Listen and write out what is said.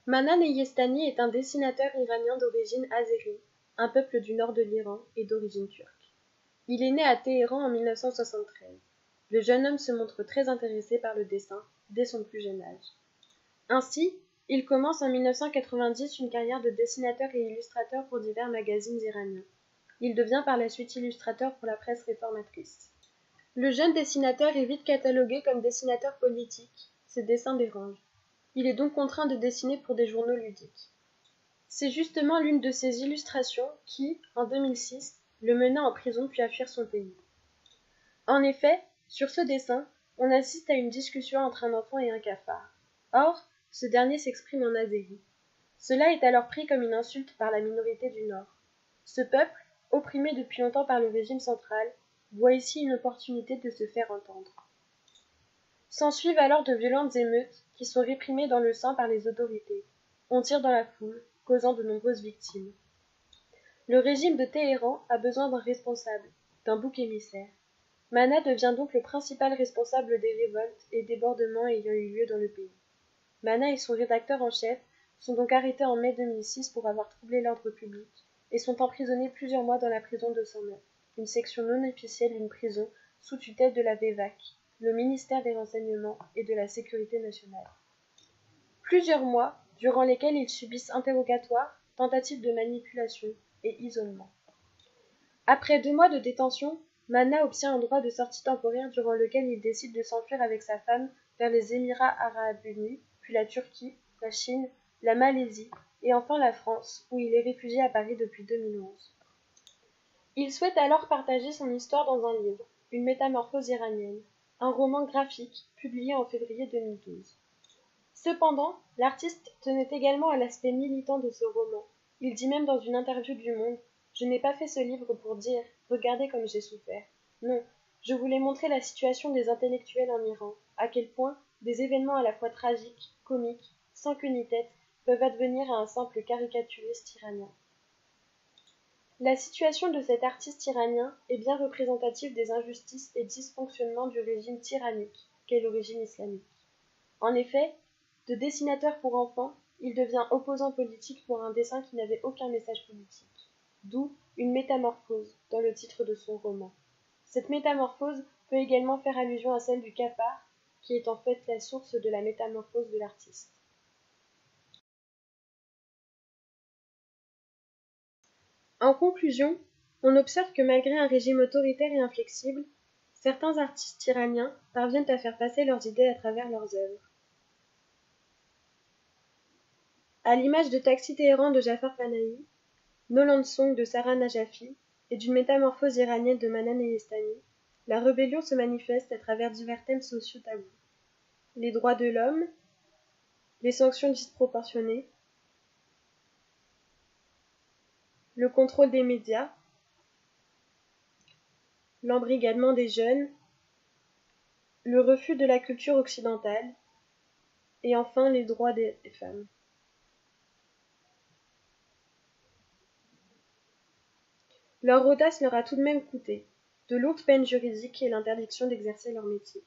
Mana Neyestani est un dessinateur iranien d'origine azérie, un peuple du nord de l'Iran et d'origine turque. Il est né à Téhéran en 1973. Le jeune homme se montre très intéressé par le dessin dès son plus jeune âge. Ainsi, il commence en 1990 une carrière de dessinateur et illustrateur pour divers magazines iraniens. Il devient par la suite illustrateur pour la presse réformatrice. Le jeune dessinateur est vite catalogué comme dessinateur politique, ses dessins dérangent. Il est donc contraint de dessiner pour des journaux ludiques. C'est justement l'une de ces illustrations qui, en 2006, le mena en prison puis à fuir son pays. En effet, sur ce dessin, on assiste à une discussion entre un enfant et un cafard. Or, ce dernier s'exprime en azéri. Cela est alors pris comme une insulte par la minorité du Nord. Ce peuple, opprimé depuis longtemps par le régime central, voit ici une opportunité de se faire entendre. S'ensuivent alors de violentes émeutes qui sont réprimées dans le sang par les autorités. On tire dans la foule, causant de nombreuses victimes. Le régime de Téhéran a besoin d'un responsable, d'un bouc émissaire. Mana devient donc le principal responsable des révoltes et débordements ayant eu lieu dans le pays. Mana et son rédacteur en chef sont donc arrêtés en mai 2006 pour avoir troublé l'ordre public et sont emprisonnés plusieurs mois dans la prison de Saman, une section non officielle d'une prison sous tutelle de la VEVAC, le ministère des Renseignements et de la Sécurité nationale. Plusieurs mois durant lesquels ils subissent interrogatoires, tentatives de manipulation et isolement. Après 2 mois de détention, Mana obtient un droit de sortie temporaire durant lequel il décide de s'enfuir avec sa femme vers les Émirats arabes unis, puis la Turquie, la Chine, la Malaisie et enfin la France, où il est réfugié à Paris depuis 2011. Il souhaite alors partager son histoire dans un livre, Une métamorphose iranienne, un roman graphique publié en février 2012. Cependant, l'artiste tenait également à l'aspect militant de ce roman. Il dit même dans une interview du Monde: « Je n'ai pas fait ce livre pour dire « Regardez comme j'ai souffert ». Non, je voulais montrer la situation des intellectuels en Iran, à quel point des événements à la fois tragiques, comiques, sans queue ni tête, peuvent advenir à un simple caricaturiste iranien. » La situation de cet artiste iranien est bien représentative des injustices et dysfonctionnements du régime tyrannique qu'est le régime islamique. En effet, de dessinateur pour enfants, il devient opposant politique pour un dessin qui n'avait aucun message politique. D'où une métamorphose dans le titre de son roman. Cette métamorphose peut également faire allusion à celle du cafard, qui est en fait la source de la métamorphose de l'artiste. En conclusion, on observe que malgré un régime autoritaire et inflexible, certains artistes iraniens parviennent à faire passer leurs idées à travers leurs œuvres. À l'image de Taxi Téhéran de Jafar Panahi, Noland Song de Sarah Najafi et d'une métamorphose iranienne de Mana Neyestani, la rébellion se manifeste à travers divers thèmes sociaux tabous. Les droits de l'homme, les sanctions disproportionnées, le contrôle des médias, l'embrigadement des jeunes, le refus de la culture occidentale, et enfin les droits des femmes. Leur audace leur a tout de même coûté de lourdes peines juridiques et l'interdiction d'exercer leur métier.